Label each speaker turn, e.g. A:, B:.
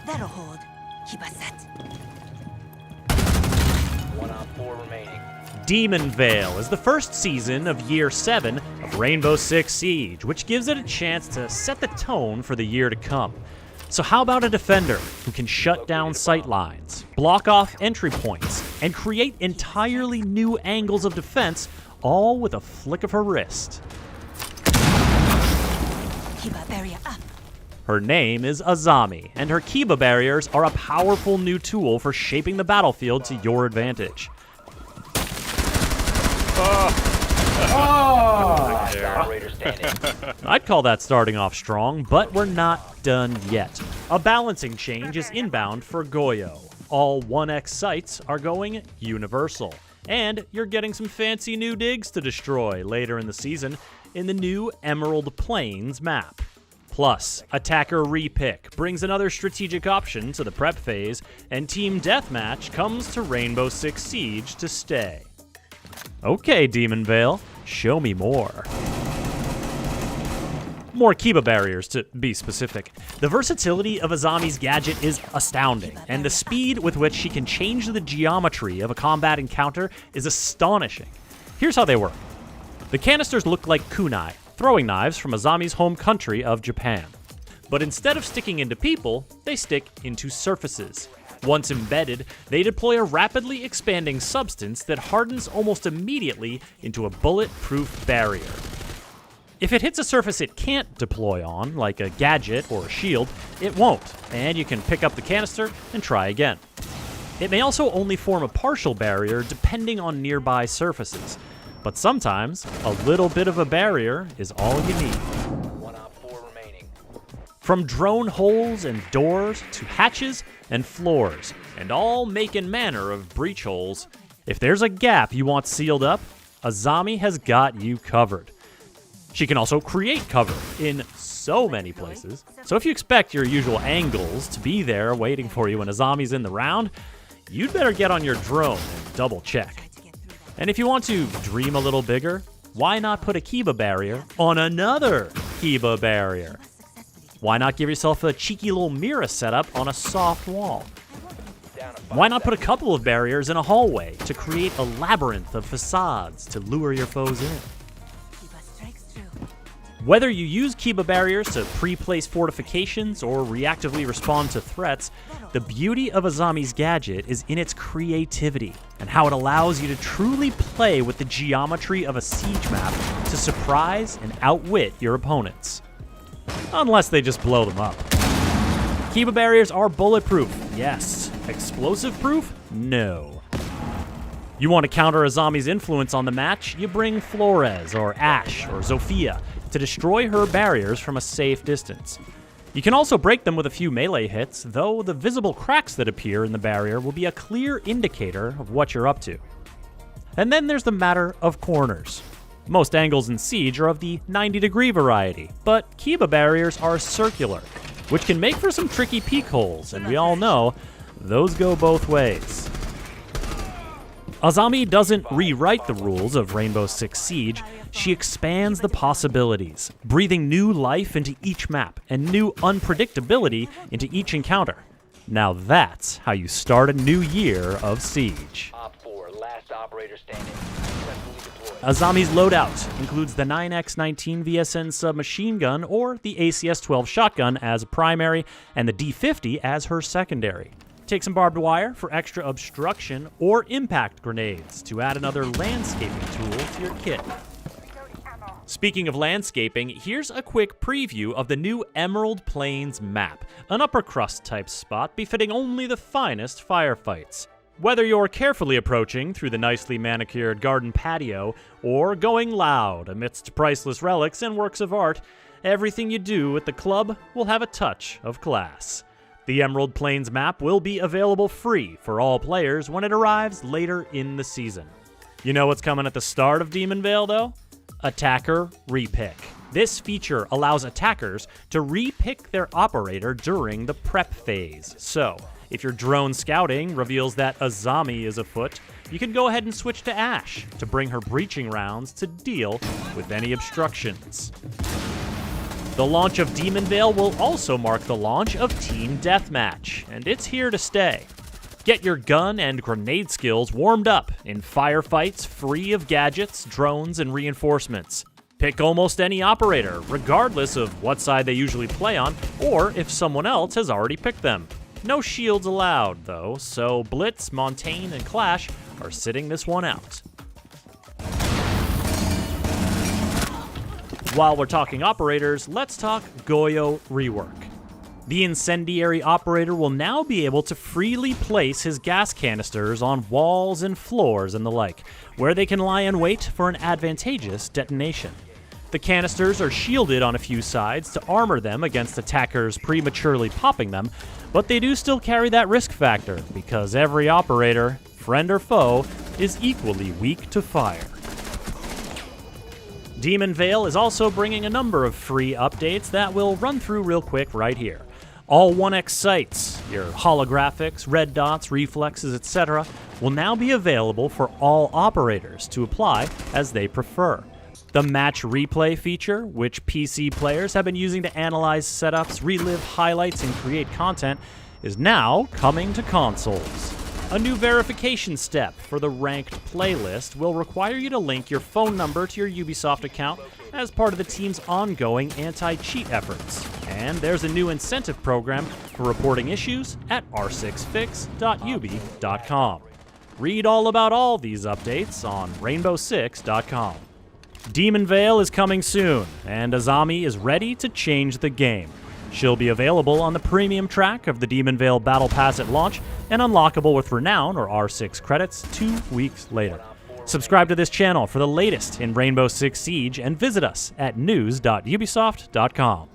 A: That'll hold. Keep us set.
B: 1 on 4 remaining.
C: Demon Vale is the first season of Year 7 of Rainbow Six Siege, which gives it a chance to set the tone for the year to come. So how about a defender who can shut down sight lines, block off entry points, and create entirely new angles of defense, all with a flick of her wrist?
A: Kiba barrier up.
C: Her name is Azami, and her Kiba barriers are a powerful new tool for shaping the battlefield to your advantage.
B: Last operator standing.
C: I'd call that starting off strong, but we're not done yet. A balancing change is inbound for Goyo. All 1x sites are going universal, and you're getting some fancy new digs to destroy later in the season in the new Emerald Plains map. Plus, Attacker Repick brings another strategic option to the prep phase, and Team Deathmatch comes to Rainbow Six Siege to stay. Okay, Demon Vale, show me more. More Kiba barriers, to be specific. The versatility of Azami's gadget is astounding, and the speed with which she can change the geometry of a combat encounter is astonishing. Here's how they work. The canisters look like kunai, throwing knives from Azami's home country of Japan. But instead of sticking into people, they stick into surfaces. Once embedded, they deploy a rapidly expanding substance that hardens almost immediately into a bulletproof barrier. If it hits a surface it can't deploy on, like a gadget or a shield, it won't, and you can pick up the canister and try again. It may also only form a partial barrier depending on nearby surfaces, but sometimes a little bit of a barrier is all you need.
B: 1 on 4 remaining.
C: From drone holes and doors to hatches and floors, and all make and manner of breach holes, if there's a gap you want sealed up, Azami has got you covered. She can also create cover in so many places, so if you expect your usual angles to be there waiting for you when Azami's in the round, you'd better get on your drone and double check. And if you want to dream a little bigger, why not put a Kiba barrier on another Kiba barrier? Why not give yourself a cheeky little mirror setup on a soft wall? Why not put a couple of barriers in a hallway to create a labyrinth of facades to lure your foes in?
A: Kiba strikes true.
C: Whether you use Kiba barriers to pre-place fortifications or reactively respond to threats, the beauty of Azami's gadget is in its creativity and how it allows you to truly play with the geometry of a siege map to surprise and outwit your opponents. Unless they just blow them up. Kiba barriers are bulletproof, yes. Explosive proof? No. You want to counter Azami's influence on the match? You bring Flores or Ash or Zofia to destroy her barriers from a safe distance. You can also break them with a few melee hits, though the visible cracks that appear in the barrier will be a clear indicator of what you're up to. And then there's the matter of corners. Most angles in Siege are of the 90-degree variety, but Kiba barriers are circular, which can make for some tricky peek holes, and we all know those go both ways. Azami doesn't rewrite the rules of Rainbow Six Siege, she expands the possibilities, breathing new life into each map and new unpredictability into each encounter. Now that's how you start a new year of Siege.
B: Op 4, last operator standing. Successfully deployed.
C: Azami's loadout includes the 9x19 VSN submachine gun or the ACS-12 shotgun as a primary and the D50 as her secondary. Take some barbed wire for extra obstruction or impact grenades to add another landscaping tool to your kit. Speaking of landscaping, here's a quick preview of the new Emerald Plains map, an upper crust type spot befitting only the finest firefights. Whether you're carefully approaching through the nicely manicured garden patio or going loud amidst priceless relics and works of art, everything you do at the club will have a touch of class. The Emerald Plains map will be available free for all players when it arrives later in the season. You know what's coming at the start of Demon Vale, though? Attacker Repick. This feature allows attackers to repick their operator during the prep phase. So, if your drone scouting reveals that Azami is afoot, you can go ahead and switch to Ash to bring her breaching rounds to deal with any obstructions. The launch of Demon Vale will also mark the launch of Team Deathmatch, and it's here to stay. Get your gun and grenade skills warmed up in firefights free of gadgets, drones, and reinforcements. Pick almost any operator, regardless of what side they usually play on, or if someone else has already picked them. No shields allowed, though, so Blitz, Montaigne, and Clash are sitting this one out. While we're talking operators, let's talk Goyo rework. The incendiary operator will now be able to freely place his gas canisters on walls and floors and the like, where they can lie in wait for an advantageous detonation. The canisters are shielded on a few sides to armor them against attackers prematurely popping them, but they do still carry that risk factor because every operator, friend or foe, is equally weak to fire. Demon Vale is also bringing a number of free updates that we'll run through real quick right here. All 1x sights, your holographics, red dots, reflexes, etc., will now be available for all operators to apply as they prefer. The match replay feature, which PC players have been using to analyze setups, relive highlights, and create content, is now coming to consoles. A new verification step for the ranked playlist will require you to link your phone number to your Ubisoft account as part of the team's ongoing anti-cheat efforts. And there's a new incentive program for reporting issues at r6fix.ubi.com. Read all about all these updates on rainbow6.com. Demon Vale is coming soon, and Azami is ready to change the game. She'll be available on the premium track of the Demon Vale Battle Pass at launch and unlockable with Renown or R6 credits 2 weeks later. Subscribe to this channel for the latest in Rainbow Six Siege and visit us at news.ubisoft.com.